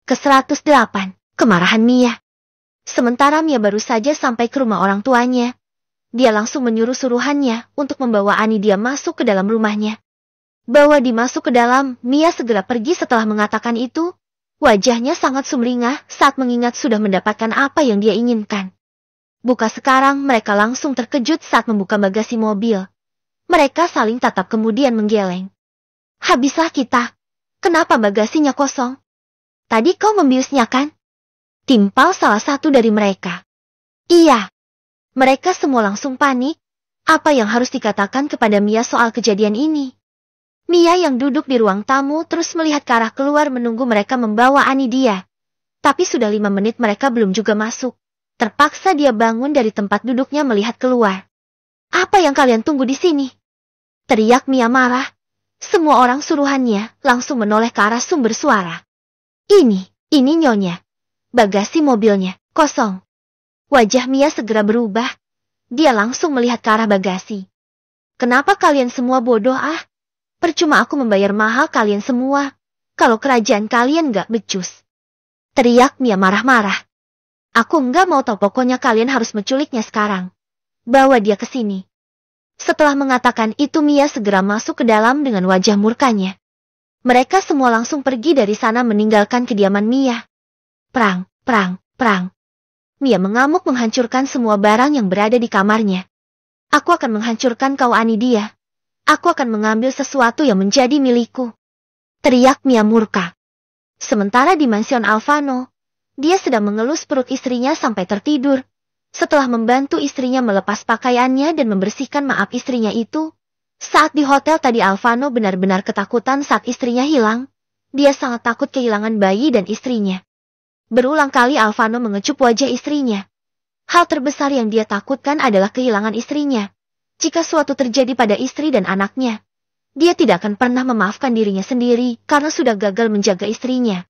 Ke-108, kemarahan Mia. Sementara Mia baru saja sampai ke rumah orang tuanya, dia langsung menyuruh suruhannya untuk membawa Anidia masuk ke dalam rumahnya. Bawa dimasuk ke dalam, Mia segera pergi setelah mengatakan itu. Wajahnya sangat sumringah saat mengingat sudah mendapatkan apa yang dia inginkan. Buka sekarang, mereka langsung terkejut saat membuka bagasi mobil. Mereka saling tatap kemudian menggeleng. Habislah kita. Kenapa bagasinya kosong? Tadi kau membiusnya kan? Timpal salah satu dari mereka. Iya. Mereka semua langsung panik. Apa yang harus dikatakan kepada Mia soal kejadian ini? Mia yang duduk di ruang tamu terus melihat ke arah keluar menunggu mereka membawa Anidia. Tapi sudah 5 menit mereka belum juga masuk. Terpaksa dia bangun dari tempat duduknya melihat keluar. Apa yang kalian tunggu di sini? Teriak Mia marah. Semua orang suruhannya langsung menoleh ke arah sumber suara. Ini nyonya. Bagasi mobilnya, kosong. Wajah Mia segera berubah. Dia langsung melihat ke arah bagasi. Kenapa kalian semua bodoh ah? Percuma aku membayar mahal kalian semua, kalau kerajaan kalian gak becus. Teriak Mia marah-marah. Aku nggak mau tahu, pokoknya kalian harus menculiknya sekarang. Bawa dia ke sini. Setelah mengatakan itu Mia segera masuk ke dalam dengan wajah murkanya. Mereka semua langsung pergi dari sana meninggalkan kediaman Mia. Perang, perang, perang. Mia mengamuk menghancurkan semua barang yang berada di kamarnya. Aku akan menghancurkan kau Anidia. Aku akan mengambil sesuatu yang menjadi milikku. Teriak Mia murka. Sementara di mansion Alfano, dia sedang mengelus perut istrinya sampai tertidur. Setelah membantu istrinya melepas pakaiannya dan membersihkan maaf istrinya itu, saat di hotel tadi Alfano benar-benar ketakutan saat istrinya hilang. Dia sangat takut kehilangan bayi dan istrinya. Berulang kali Alfano mengecup wajah istrinya. Hal terbesar yang dia takutkan adalah kehilangan istrinya. Jika suatu terjadi pada istri dan anaknya, dia tidak akan pernah memaafkan dirinya sendiri karena sudah gagal menjaga istrinya.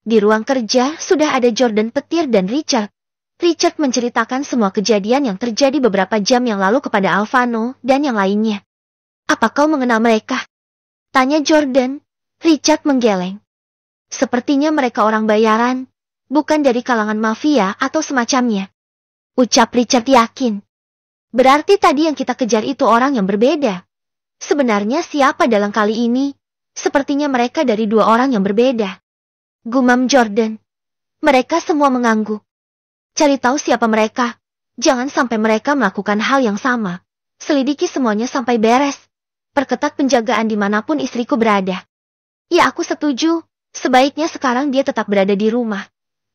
Di ruang kerja sudah ada Jordan Petir dan Richard. Richard menceritakan semua kejadian yang terjadi beberapa jam yang lalu kepada Alfano dan yang lainnya. Apa kau mengenal mereka? Tanya Jordan. Richard menggeleng. Sepertinya mereka orang bayaran, bukan dari kalangan mafia atau semacamnya. Ucap Richard yakin. Berarti tadi yang kita kejar itu orang yang berbeda. Sebenarnya siapa dalam kali ini? Sepertinya mereka dari 2 orang yang berbeda. Gumam Jordan. Mereka semua mengangguk. Cari tahu siapa mereka. Jangan sampai mereka melakukan hal yang sama. Selidiki semuanya sampai beres. Perketat penjagaan dimanapun istriku berada. Ya aku setuju. Sebaiknya sekarang dia tetap berada di rumah.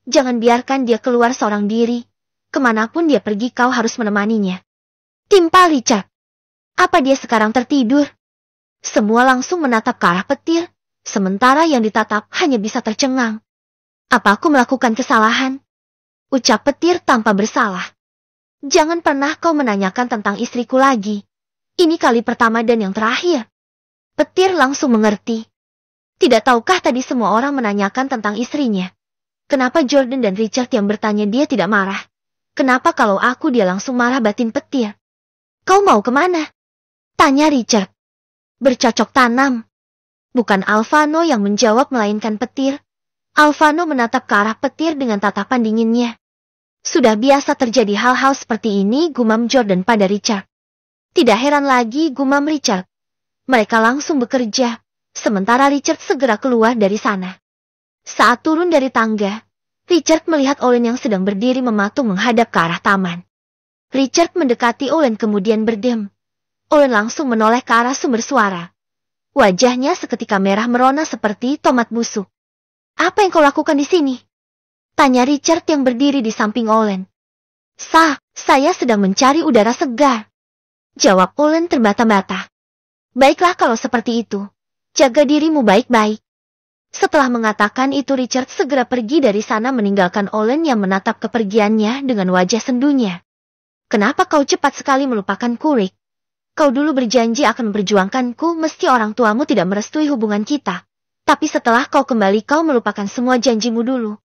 Jangan biarkan dia keluar seorang diri. Kemanapun dia pergi kau harus menemaninya. Timpal Richard. Apa dia sekarang tertidur? Semua langsung menatap ke arah Petir, sementara yang ditatap hanya bisa tercengang. Apa aku melakukan kesalahan? Ucap Petir tanpa bersalah. Jangan pernah kau menanyakan tentang istriku lagi. Ini kali pertama dan yang terakhir. Petir langsung mengerti. Tidak tahukah tadi semua orang menanyakan tentang istrinya? Kenapa Jordan dan Richard yang bertanya dia tidak marah? Kenapa kalau aku dia langsung marah, batin Petir? Kau mau kemana? Tanya Richard. Bercocok tanam. Bukan Alfano yang menjawab melainkan Petir. Alfano menatap ke arah Petir dengan tatapan dinginnya. Sudah biasa terjadi hal-hal seperti ini, gumam Jordan pada Richard. Tidak heran lagi, gumam Richard. Mereka langsung bekerja, sementara Richard segera keluar dari sana. Saat turun dari tangga, Richard melihat Olin yang sedang berdiri mematung menghadap ke arah taman. Richard mendekati Olin kemudian berdiam. Olin langsung menoleh ke arah sumber suara. Wajahnya seketika merah merona seperti tomat busuk. Apa yang kau lakukan di sini? Tanya Richard yang berdiri di samping Olin. Saya sedang mencari udara segar. Jawab Olin terbata-bata. Baiklah kalau seperti itu. Jaga dirimu baik-baik. Setelah mengatakan itu Richard segera pergi dari sana meninggalkan Olin yang menatap kepergiannya dengan wajah sendunya. Kenapa kau cepat sekali melupakanku, Rick? Kau dulu berjanji akan memperjuangkanku meski orang tuamu tidak merestui hubungan kita. Tapi setelah kau kembali kau melupakan semua janjimu dulu.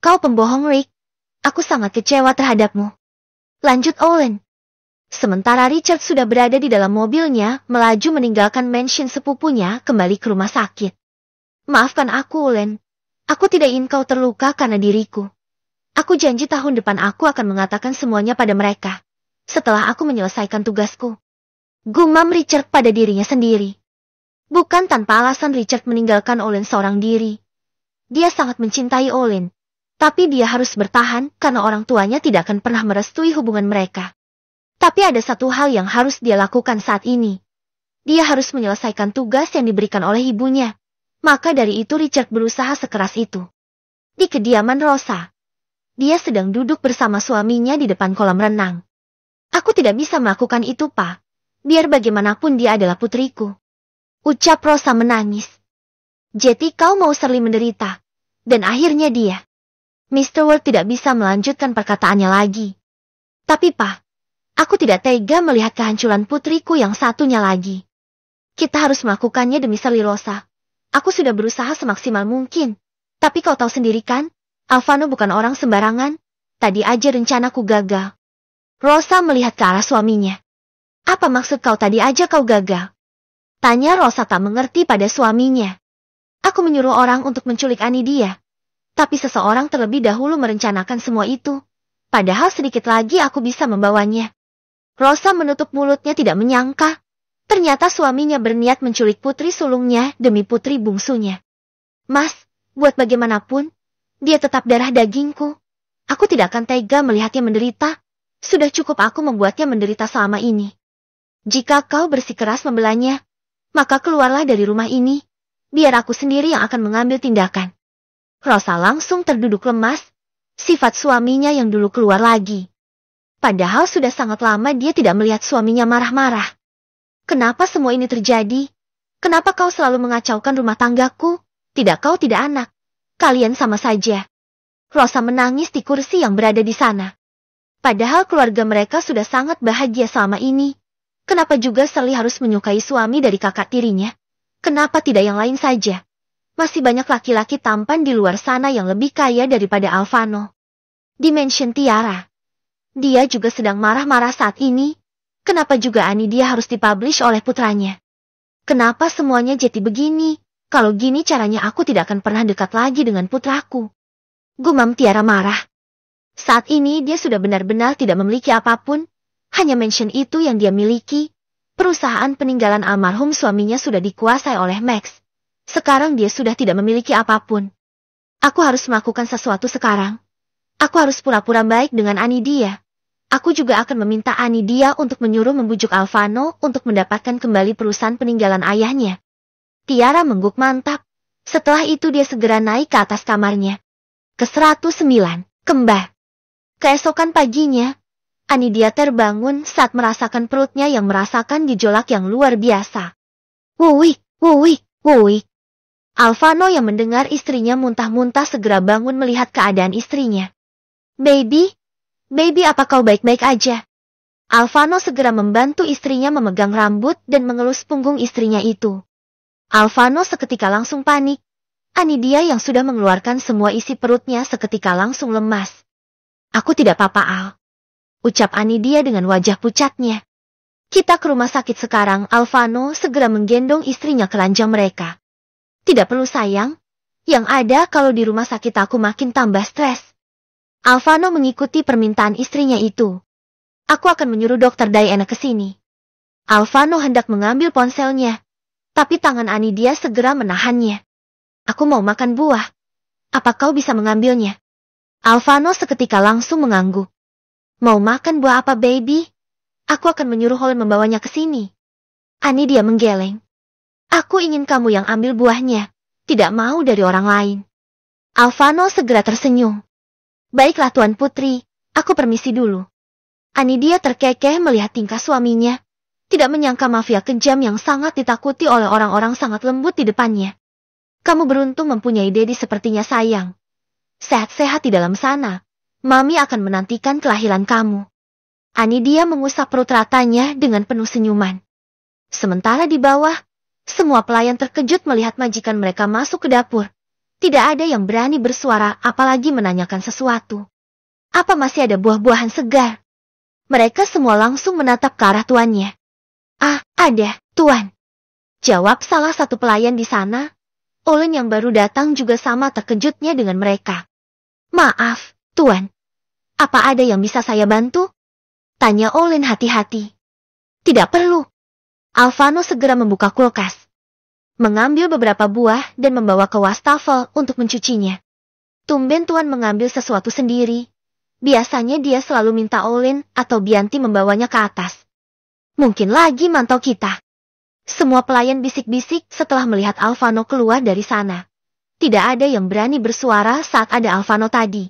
Kau pembohong, Rick. Aku sangat kecewa terhadapmu. Lanjut Olin. Sementara Richard sudah berada di dalam mobilnya, melaju meninggalkan mansion sepupunya kembali ke rumah sakit. Maafkan aku, Olin. Aku tidak ingin kau terluka karena diriku. Aku janji tahun depan aku akan mengatakan semuanya pada mereka. Setelah aku menyelesaikan tugasku. Gumam Richard pada dirinya sendiri. Bukan tanpa alasan Richard meninggalkan Olin seorang diri. Dia sangat mencintai Olin. Tapi dia harus bertahan karena orang tuanya tidak akan pernah merestui hubungan mereka. Tapi ada satu hal yang harus dia lakukan saat ini. Dia harus menyelesaikan tugas yang diberikan oleh ibunya. Maka dari itu Richard berusaha sekeras itu. Di kediaman Rosa. Dia sedang duduk bersama suaminya di depan kolam renang. Aku tidak bisa melakukan itu, Pak. Biar bagaimanapun dia adalah putriku. Ucap Rosa menangis. Jadi kau mau Shirley menderita. Dan akhirnya dia. Mr. Ward tidak bisa melanjutkan perkataannya lagi. Tapi, Pak. Aku tidak tega melihat kehancuran putriku yang satunya lagi. Kita harus melakukannya demi Shirley, Rosa. Aku sudah berusaha semaksimal mungkin. Tapi kau tahu sendiri kan, Alvano bukan orang sembarangan. Tadi aja rencanaku gagal. Rosa melihat ke arah suaminya. Apa maksud kau tadi aja kau gagal? Tanya Rosa tak mengerti pada suaminya. Aku menyuruh orang untuk menculik Anidia. Tapi seseorang terlebih dahulu merencanakan semua itu. Padahal sedikit lagi aku bisa membawanya. Rosa menutup mulutnya tidak menyangka. Ternyata suaminya berniat menculik putri sulungnya demi putri bungsunya. Mas, buat bagaimanapun, dia tetap darah dagingku. Aku tidak akan tega melihatnya menderita. Sudah cukup aku membuatnya menderita selama ini. Jika kau bersikeras membelanya, maka keluarlah dari rumah ini. Biar aku sendiri yang akan mengambil tindakan. Rosa langsung terduduk lemas. Sifat suaminya yang dulu keluar lagi. Padahal sudah sangat lama dia tidak melihat suaminya marah-marah. Kenapa semua ini terjadi? Kenapa kau selalu mengacaukan rumah tanggaku? Tidak kau tidak anak. Kalian sama saja. Rosa menangis di kursi yang berada di sana. Padahal keluarga mereka sudah sangat bahagia selama ini. Kenapa juga Shirley harus menyukai suami dari kakak tirinya? Kenapa tidak yang lain saja? Masih banyak laki-laki tampan di luar sana yang lebih kaya daripada Alvano. Dimension Tiara. Dia juga sedang marah-marah saat ini. Kenapa juga Anidia harus dipublish oleh putranya? Kenapa semuanya jadi begini? Kalau gini caranya aku tidak akan pernah dekat lagi dengan putraku. Gumam Tiara marah. Saat ini dia sudah benar-benar tidak memiliki apapun. Hanya mansion itu yang dia miliki. Perusahaan peninggalan almarhum suaminya sudah dikuasai oleh Max. Sekarang dia sudah tidak memiliki apapun. Aku harus melakukan sesuatu sekarang. Aku harus pura-pura baik dengan Anidia. Aku juga akan meminta Anidia untuk menyuruh membujuk Alvano untuk mendapatkan kembali perusahaan peninggalan ayahnya. Tiara mengguk mantap. Setelah itu dia segera naik ke atas kamarnya. Ke 109, kembar. Keesokan paginya, Anidia terbangun saat merasakan perutnya yang merasakan gejolak yang luar biasa. Wuih, wuih, wuih. Alvano yang mendengar istrinya muntah-muntah segera bangun melihat keadaan istrinya. Baby, apa kau baik-baik aja? Alvano segera membantu istrinya memegang rambut dan mengelus punggung istrinya itu. Alvano seketika langsung panik. Anidia yang sudah mengeluarkan semua isi perutnya seketika langsung lemas. Aku tidak apa-apa, Al. Ucap Anidia dengan wajah pucatnya. Kita ke rumah sakit sekarang. Alvano segera menggendong istrinya ke ranjang mereka. Tidak perlu sayang. Yang ada kalau di rumah sakit aku makin tambah stres. Alvano mengikuti permintaan istrinya itu. Aku akan menyuruh dokter Diana ke sini. Alvano hendak mengambil ponselnya. Tapi tangan Anidia segera menahannya. Aku mau makan buah. Apa kau bisa mengambilnya? Alvano seketika langsung mengangguk. Mau makan buah apa, baby? Aku akan menyuruh Holland membawanya ke sini. Anidia menggeleng. Aku ingin kamu yang ambil buahnya. Tidak mau dari orang lain. Alvano segera tersenyum. Baiklah Tuan Putri, aku permisi dulu. Anidia terkekeh melihat tingkah suaminya. Tidak menyangka mafia kejam yang sangat ditakuti oleh orang-orang sangat lembut di depannya. Kamu beruntung mempunyai Dedi sepertinya sayang. Sehat-sehat di dalam sana. Mami akan menantikan kelahiran kamu. Anidia mengusap perut ratanya dengan penuh senyuman. Sementara di bawah, semua pelayan terkejut melihat majikan mereka masuk ke dapur. Tidak ada yang berani bersuara apalagi menanyakan sesuatu. Apa masih ada buah-buahan segar? Mereka semua langsung menatap ke arah tuannya. Ah, ada, Tuan. Jawab salah satu pelayan di sana. Olen yang baru datang juga sama terkejutnya dengan mereka. Maaf, Tuan. Apa ada yang bisa saya bantu? Tanya Olen hati-hati. Tidak perlu. Alvano segera membuka kulkas, mengambil beberapa buah dan membawa ke wastafel untuk mencucinya. Tumben Tuan mengambil sesuatu sendiri. Biasanya dia selalu minta Olen atau Bianti membawanya ke atas. Mungkin lagi mantau kita. Semua pelayan bisik-bisik setelah melihat Alvano keluar dari sana. Tidak ada yang berani bersuara saat ada Alvano tadi.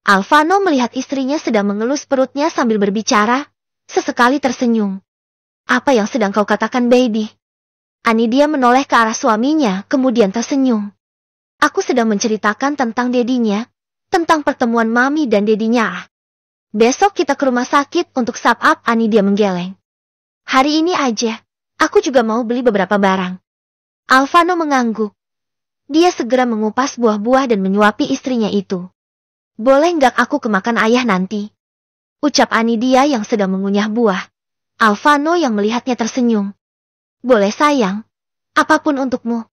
Alvano melihat istrinya sedang mengelus perutnya sambil berbicara, sesekali tersenyum. Apa yang sedang kau katakan, baby? Anidia menoleh ke arah suaminya, kemudian tersenyum. Aku sedang menceritakan tentang dedinya, tentang pertemuan mami dan dedinya. Besok kita ke rumah sakit untuk sub up, Anidia menggeleng. Hari ini aja, aku juga mau beli beberapa barang. Alvano mengangguk. Dia segera mengupas buah-buah dan menyuapi istrinya itu. Boleh nggak aku kemakan ayah nanti? Ucap Anidia yang sedang mengunyah buah. Alvano yang melihatnya tersenyum. Boleh sayang, apapun untukmu.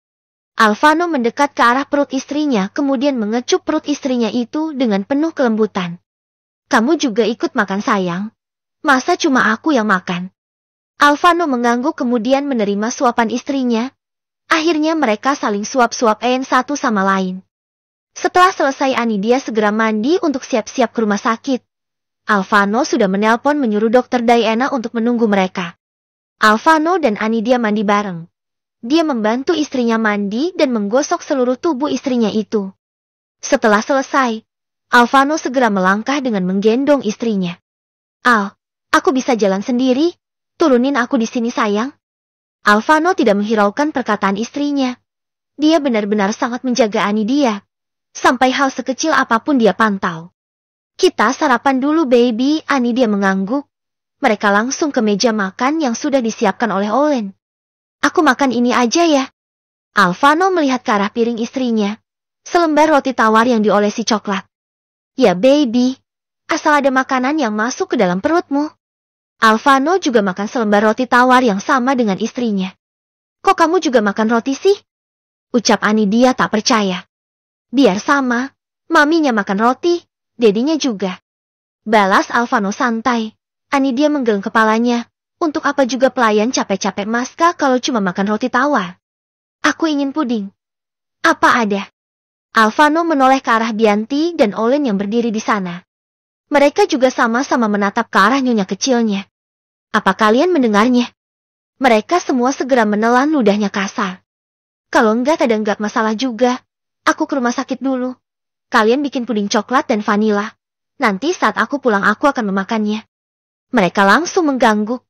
Alvano mendekat ke arah perut istrinya kemudian mengecup perut istrinya itu dengan penuh kelembutan. Kamu juga ikut makan sayang? Masa cuma aku yang makan? Alvano mengangguk kemudian menerima suapan istrinya. Akhirnya mereka saling suap-suapan satu sama lain. Setelah selesai Anidia segera mandi untuk siap-siap ke rumah sakit. Alvano sudah menelpon menyuruh dokter Diana untuk menunggu mereka. Alvano dan Anidia mandi bareng. Dia membantu istrinya mandi dan menggosok seluruh tubuh istrinya itu. Setelah selesai, Alvano segera melangkah dengan menggendong istrinya. Al, aku bisa jalan sendiri, turunin aku di sini sayang. Alvano tidak menghiraukan perkataan istrinya. Dia benar-benar sangat menjaga Anidia. Sampai hal sekecil apapun dia pantau. Kita sarapan dulu baby, Anidia mengangguk. Mereka langsung ke meja makan yang sudah disiapkan oleh Olen. Aku makan ini aja ya. Alvano melihat ke arah piring istrinya. Selembar roti tawar yang diolesi coklat. Ya baby, asal ada makanan yang masuk ke dalam perutmu. Alvano juga makan selembar roti tawar yang sama dengan istrinya. Kok kamu juga makan roti sih? Ucap Anidia tak percaya. Biar sama, maminya makan roti. Dedinya juga. Balas Alvano santai. Anidia menggeleng kepalanya. Untuk apa juga pelayan capek-capek maska kalau cuma makan roti tawar? Aku ingin puding. Apa ada? Alvano menoleh ke arah Bianti dan Olen yang berdiri di sana. Mereka juga sama-sama menatap ke arah nyonya kecilnya. Apa kalian mendengarnya? Mereka semua segera menelan ludahnya kasar. Kalau enggak ada enggak masalah juga. Aku ke rumah sakit dulu. Kalian bikin puding coklat dan vanila. Nanti saat aku pulang aku akan memakannya. Mereka langsung mengganggu.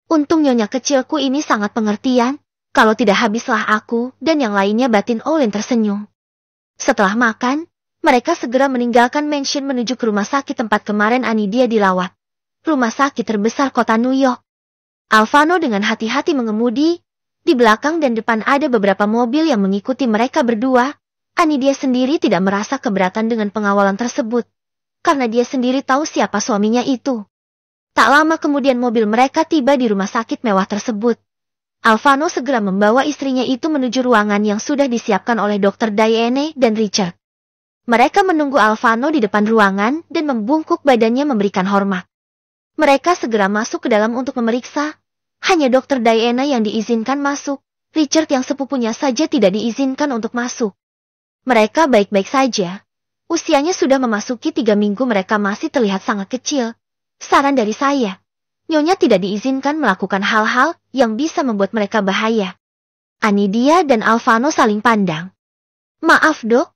Untung nyonya kecilku ini sangat pengertian. Kalau tidak habislah aku dan yang lainnya, batin Olen tersenyum. Setelah makan, mereka segera meninggalkan mansion menuju ke rumah sakit tempat kemarin Anidia dirawat. Rumah sakit terbesar kota New York. Alvano dengan hati-hati mengemudi. Di belakang dan depan ada beberapa mobil yang mengikuti mereka berdua. Anidia sendiri tidak merasa keberatan dengan pengawalan tersebut, karena dia sendiri tahu siapa suaminya itu. Tak lama kemudian mobil mereka tiba di rumah sakit mewah tersebut. Alvano segera membawa istrinya itu menuju ruangan yang sudah disiapkan oleh Dr. Diane dan Richard. Mereka menunggu Alvano di depan ruangan dan membungkuk badannya memberikan hormat. Mereka segera masuk ke dalam untuk memeriksa. Hanya Dr. Diana yang diizinkan masuk. Richard yang sepupunya saja tidak diizinkan untuk masuk. Mereka baik-baik saja. Usianya sudah memasuki 3 minggu, mereka masih terlihat sangat kecil. Saran dari saya, Nyonya tidak diizinkan melakukan hal-hal yang bisa membuat mereka bahaya. Anidia dan Alvano saling pandang. Maaf dok,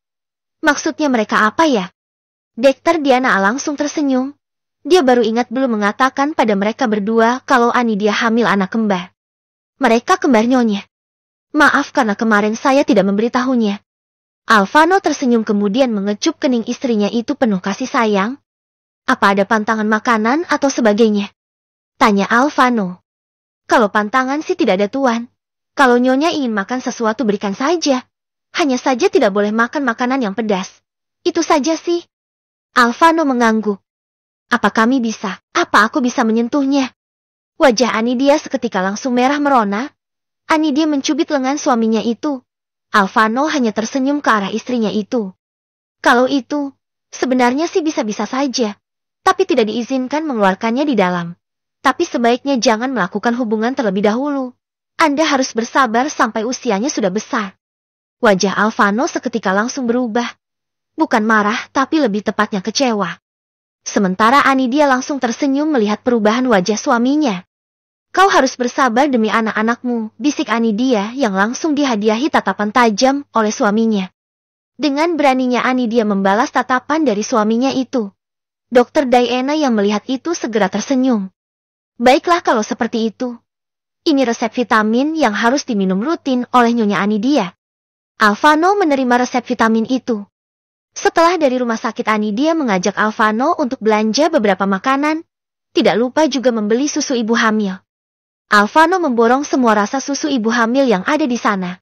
maksudnya mereka apa ya? Dr. Diana langsung tersenyum. Dia baru ingat belum mengatakan pada mereka berdua kalau Anidia hamil anak kembar. Mereka kembar Nyonya. Maaf karena kemarin saya tidak memberitahunya. Alvano tersenyum kemudian mengecup kening istrinya itu penuh kasih sayang. Apa ada pantangan makanan atau sebagainya? Tanya Alvano. Kalau pantangan sih tidak ada tuan. Kalau Nyonya ingin makan sesuatu berikan saja. Hanya saja tidak boleh makan makanan yang pedas. Itu saja sih. Alvano mengangguk. Apa kami bisa? Apa aku bisa menyentuhnya? Wajah Anidia seketika langsung merah merona. Anidia mencubit lengan suaminya itu. Alvano hanya tersenyum ke arah istrinya itu. Kalau itu, sebenarnya sih bisa-bisa saja, tapi tidak diizinkan mengeluarkannya di dalam. Tapi sebaiknya jangan melakukan hubungan terlebih dahulu. Anda harus bersabar sampai usianya sudah besar. Wajah Alvano seketika langsung berubah. Bukan marah, tapi lebih tepatnya kecewa. Sementara Anidia langsung tersenyum melihat perubahan wajah suaminya. Kau harus bersabar demi anak-anakmu, bisik Anidia yang langsung dihadiahi tatapan tajam oleh suaminya. Dengan beraninya Anidia membalas tatapan dari suaminya itu. Dokter Diana yang melihat itu segera tersenyum. Baiklah kalau seperti itu. Ini resep vitamin yang harus diminum rutin oleh Nyonya Anidia. Alvano menerima resep vitamin itu. Setelah dari rumah sakit Anidia mengajak Alvano untuk belanja beberapa makanan. Tidak lupa juga membeli susu ibu hamil. Alvano memborong semua rasa susu ibu hamil yang ada di sana.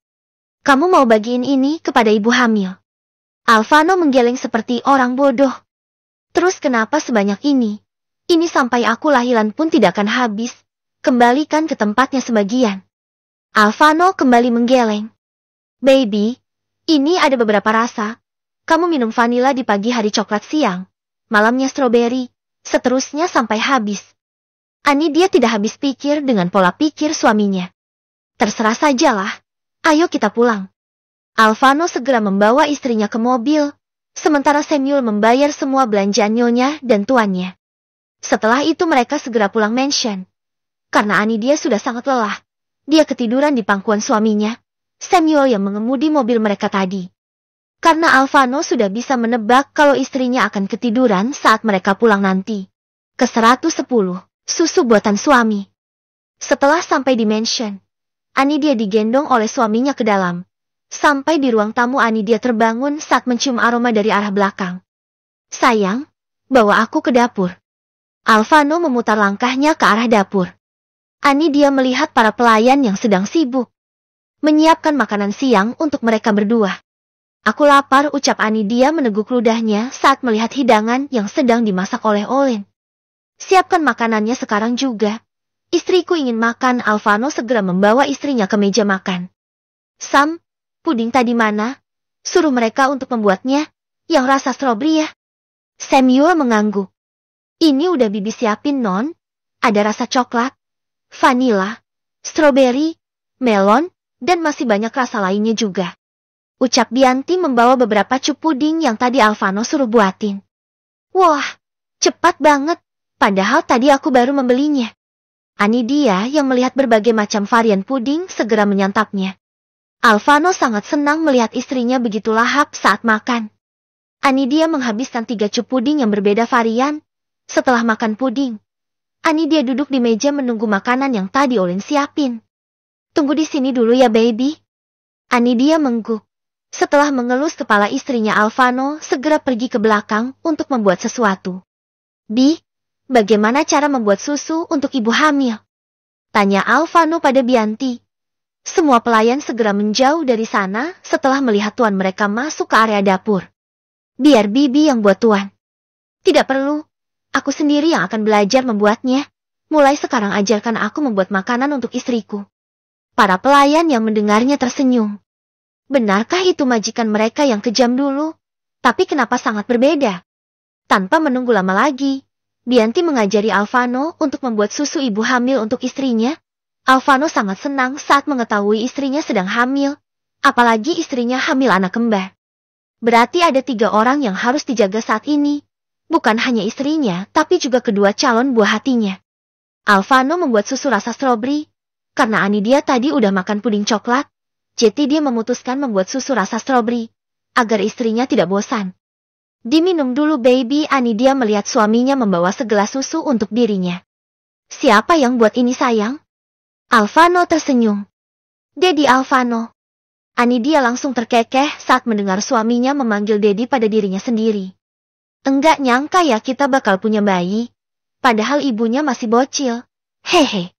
Kamu mau bagiin ini kepada ibu hamil? Alvano menggeleng seperti orang bodoh. Terus kenapa sebanyak ini? Ini sampai aku lahiran pun tidak akan habis. Kembalikan ke tempatnya sebagian. Alvano kembali menggeleng. Baby, ini ada beberapa rasa. Kamu minum vanila di pagi hari, coklat siang. Malamnya stroberi. Seterusnya sampai habis. Anidia tidak habis pikir dengan pola pikir suaminya. Terserah sajalah. Ayo kita pulang. Alvano segera membawa istrinya ke mobil. Sementara Samuel membayar semua belanjaan nyonya dan tuannya. Setelah itu mereka segera pulang mansion. Karena Anidia sudah sangat lelah. Dia ketiduran di pangkuan suaminya, Samuel yang mengemudi mobil mereka tadi. Karena Alvano sudah bisa menebak kalau istrinya akan ketiduran saat mereka pulang nanti. Ke-110, susu buatan suami. Setelah sampai di mansion, Anidia digendong oleh suaminya ke dalam. Sampai di ruang tamu Anidia terbangun saat mencium aroma dari arah belakang. Sayang, bawa aku ke dapur. Alvano memutar langkahnya ke arah dapur. Anidia melihat para pelayan yang sedang sibuk menyiapkan makanan siang untuk mereka berdua. Aku lapar, ucap Anidia meneguk ludahnya saat melihat hidangan yang sedang dimasak oleh Olin. Siapkan makanannya sekarang juga. Istriku ingin makan. Alvano segera membawa istrinya ke meja makan. Sam, puding tadi mana? Suruh mereka untuk membuatnya, yang rasa stroberi ya. Samuel mengangguk. Ini udah bibi siapin, Non. Ada rasa coklat, vanila, stroberi, melon, dan masih banyak rasa lainnya juga. Ucap Bianti membawa beberapa cup puding yang tadi Alvano suruh buatin. Wah, cepat banget. Padahal tadi aku baru membelinya. Anidia yang melihat berbagai macam varian puding segera menyantapnya. Alvano sangat senang melihat istrinya begitu lahap saat makan. Anidia menghabiskan 3 cup puding yang berbeda varian. Setelah makan puding, Anidia duduk di meja menunggu makanan yang tadi Olin siapin. Tunggu di sini dulu ya, baby. Anidia mengguk. Setelah mengelus kepala istrinya, Alvano segera pergi ke belakang untuk membuat sesuatu. Bi, bagaimana cara membuat susu untuk ibu hamil? Tanya Alvano pada Bianti. Semua pelayan segera menjauh dari sana setelah melihat tuan mereka masuk ke area dapur. Biar bibi yang buat, tuan. Tidak perlu. Aku sendiri yang akan belajar membuatnya. Mulai sekarang ajarkan aku membuat makanan untuk istriku. Para pelayan yang mendengarnya tersenyum. Benarkah itu majikan mereka yang kejam dulu? Tapi kenapa sangat berbeda? Tanpa menunggu lama lagi, Bianti mengajari Alvano untuk membuat susu ibu hamil untuk istrinya. Alvano sangat senang saat mengetahui istrinya sedang hamil, apalagi istrinya hamil anak kembar. Berarti ada 3 orang yang harus dijaga saat ini. Bukan hanya istrinya, tapi juga kedua calon buah hatinya. Alvano membuat susu rasa stroberi. Karena Anidia tadi udah makan puding coklat, jadi dia memutuskan membuat susu rasa stroberi, agar istrinya tidak bosan. Diminum dulu, baby. Anidia melihat suaminya membawa segelas susu untuk dirinya. Siapa yang buat ini, sayang? Alvano tersenyum. Dedi Alvano. Anidia langsung terkekeh saat mendengar suaminya memanggil Dedi pada dirinya sendiri. Enggak nyangka ya kita bakal punya bayi. Padahal ibunya masih bocil. Hehe.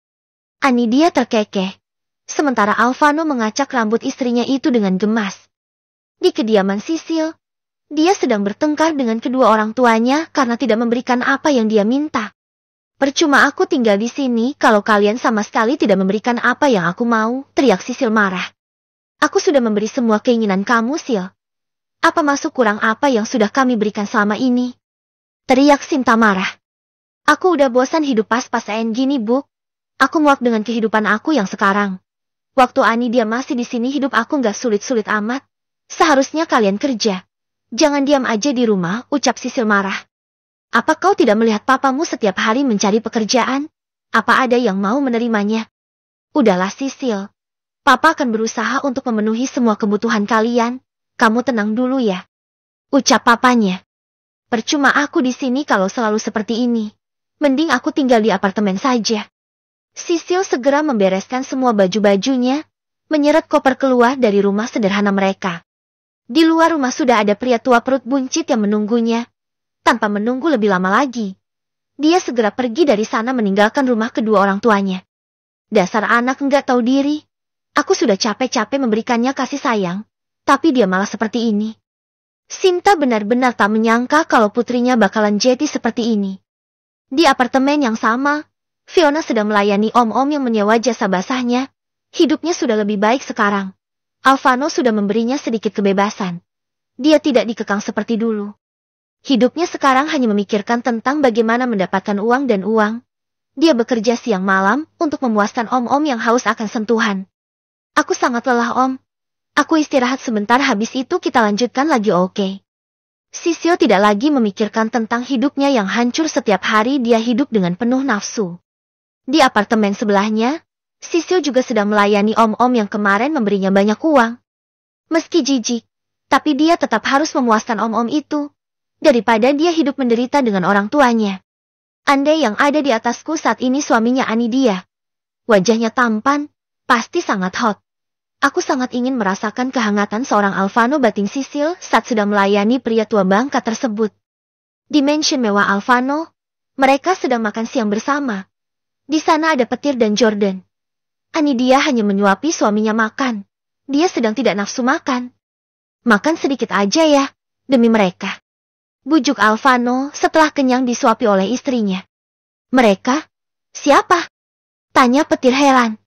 Anidia terkekeh. Sementara Alvano mengacak rambut istrinya itu dengan gemas. Di kediaman Sisil, dia sedang bertengkar dengan kedua orang tuanya karena tidak memberikan apa yang dia minta. Percuma aku tinggal di sini kalau kalian sama sekali tidak memberikan apa yang aku mau, teriak Sisil marah. Aku sudah memberi semua keinginan kamu, Sil. Apa masuk kurang apa yang sudah kami berikan selama ini? Teriak Sinta marah. Aku udah bosan hidup pas-pasan gini, Bu. Aku muak dengan kehidupan aku yang sekarang. Waktu Ani dia masih di sini hidup aku nggak sulit-sulit amat. Seharusnya kalian kerja. Jangan diam aja di rumah, ucap Sisil marah. Apa kau tidak melihat papamu setiap hari mencari pekerjaan? Apa ada yang mau menerimanya? Udahlah Sisil. Papa akan berusaha untuk memenuhi semua kebutuhan kalian. Kamu tenang dulu ya. Ucap papanya. Percuma aku di sini kalau selalu seperti ini. Mending aku tinggal di apartemen saja. Sisil segera membereskan semua baju-bajunya, menyeret koper keluar dari rumah sederhana mereka. Di luar rumah sudah ada pria tua perut buncit yang menunggunya. Tanpa menunggu lebih lama lagi, dia segera pergi dari sana meninggalkan rumah kedua orang tuanya. Dasar anak enggak tahu diri. Aku sudah capek-capek memberikannya kasih sayang. Tapi dia malah seperti ini. Sinta benar-benar tak menyangka kalau putrinya bakalan jadi seperti ini. Di apartemen yang sama, Fiona sedang melayani om-om yang menyewa jasa basahnya. Hidupnya sudah lebih baik sekarang. Alvano sudah memberinya sedikit kebebasan. Dia tidak dikekang seperti dulu. Hidupnya sekarang hanya memikirkan tentang bagaimana mendapatkan uang dan uang. Dia bekerja siang malam untuk memuaskan om-om yang haus akan sentuhan. Aku sangat lelah, Om. Aku istirahat sebentar, habis itu kita lanjutkan lagi, oke? Sisil tidak lagi memikirkan tentang hidupnya yang hancur setiap hari dia hidup dengan penuh nafsu. Di apartemen sebelahnya, Sisil juga sedang melayani om-om yang kemarin memberinya banyak uang. Meski jijik, tapi dia tetap harus memuaskan om-om itu, daripada dia hidup menderita dengan orang tuanya. Andai yang ada di atasku saat ini suaminya Ani dia. Wajahnya tampan, pasti sangat hot. Aku sangat ingin merasakan kehangatan seorang Alvano, batin Sisil saat sedang melayani pria tua bangka tersebut. Di mansion mewah Alvano, mereka sedang makan siang bersama. Di sana ada Petir dan Jordan. Ani dia hanya menyuapi suaminya makan. Dia sedang tidak nafsu makan. Makan sedikit aja ya, demi mereka. Bujuk Alvano setelah kenyang disuapi oleh istrinya. Mereka? Siapa? Tanya Petir heran.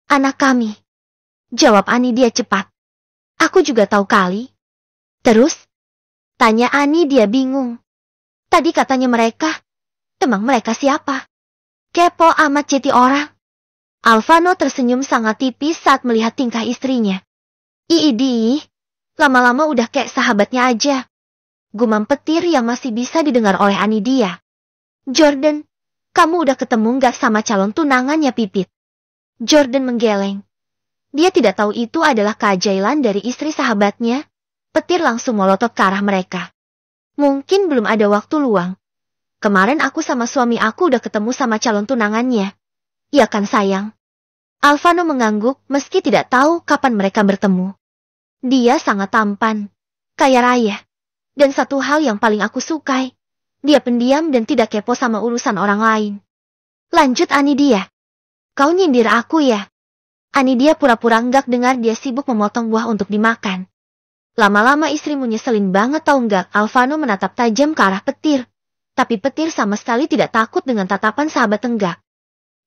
Anak kami. Jawab Ani dia cepat. Aku juga tahu kali. Terus? Tanya Ani dia bingung. Tadi katanya mereka. Emang mereka siapa? Kepo amat jadi orang. Alvano tersenyum sangat tipis saat melihat tingkah istrinya. Iidi, lama-lama udah kayak sahabatnya aja. Gumam Petir yang masih bisa didengar oleh Ani dia. Jordan, kamu udah ketemu nggak sama calon tunangannya Pipit? Jordan menggeleng. Dia tidak tahu itu adalah keajaiban dari istri sahabatnya. Petir langsung melotot ke arah mereka. Mungkin belum ada waktu luang. Kemarin aku sama suami aku udah ketemu sama calon tunangannya. Iya kan sayang? Alvano mengangguk meski tidak tahu kapan mereka bertemu. Dia sangat tampan, kaya raya. Dan satu hal yang paling aku sukai, dia pendiam dan tidak kepo sama urusan orang lain. Lanjut Ani dia. Kau nyindir aku ya? Ani dia pura-pura enggak dengar dia sibuk memotong buah untuk dimakan. Lama-lama istrimu nyeselin banget tahu enggak? Alvano menatap tajam ke arah Petir. Tapi Petir sama sekali tidak takut dengan tatapan sahabat enggak.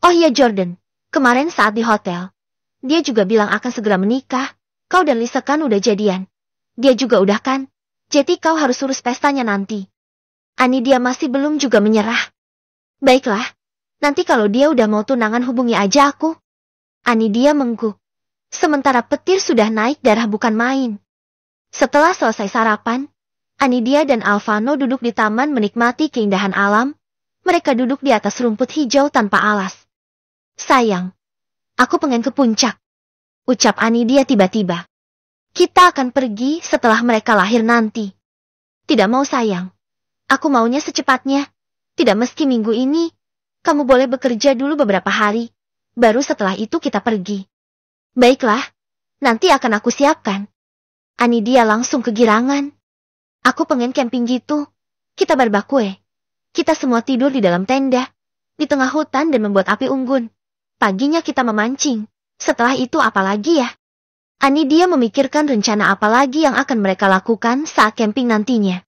Oh iya Jordan, kemarin saat di hotel, dia juga bilang akan segera menikah. Kau dan Lisa kan udah jadian. Dia juga udah kan? Jadi kau harus urus pestanya nanti. Ani dia masih belum juga menyerah. Baiklah, nanti kalau dia udah mau tunangan hubungi aja aku. Ani dia mengguk. Sementara Petir sudah naik darah bukan main. Setelah selesai sarapan, Ani dia dan Alvano duduk di taman menikmati keindahan alam. Mereka duduk di atas rumput hijau tanpa alas. Sayang, aku pengen ke puncak. Ucap Ani dia tiba-tiba. Kita akan pergi setelah mereka lahir nanti. Tidak mau sayang. Aku maunya secepatnya. Tidak meski minggu ini. Kamu boleh bekerja dulu beberapa hari. Baru setelah itu kita pergi. Baiklah, nanti akan aku siapkan. Ani dia langsung kegirangan. Aku pengen camping gitu. Kita barbekue. Kita semua tidur di dalam tenda, di tengah hutan dan membuat api unggun. Paginya kita memancing. Setelah itu apa lagi ya? Ani dia memikirkan rencana apa lagi yang akan mereka lakukan saat camping nantinya.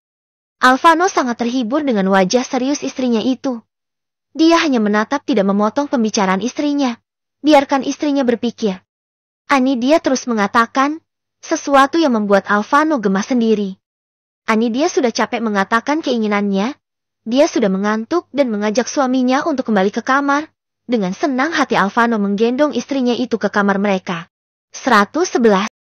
Alvano sangat terhibur dengan wajah serius istrinya itu. Dia hanya menatap tidak memotong pembicaraan istrinya. Biarkan istrinya berpikir. Anidia terus mengatakan, sesuatu yang membuat Alvano gemas sendiri. Anidia sudah capek mengatakan keinginannya. Dia sudah mengantuk dan mengajak suaminya untuk kembali ke kamar. Dengan senang hati Alvano menggendong istrinya itu ke kamar mereka. 111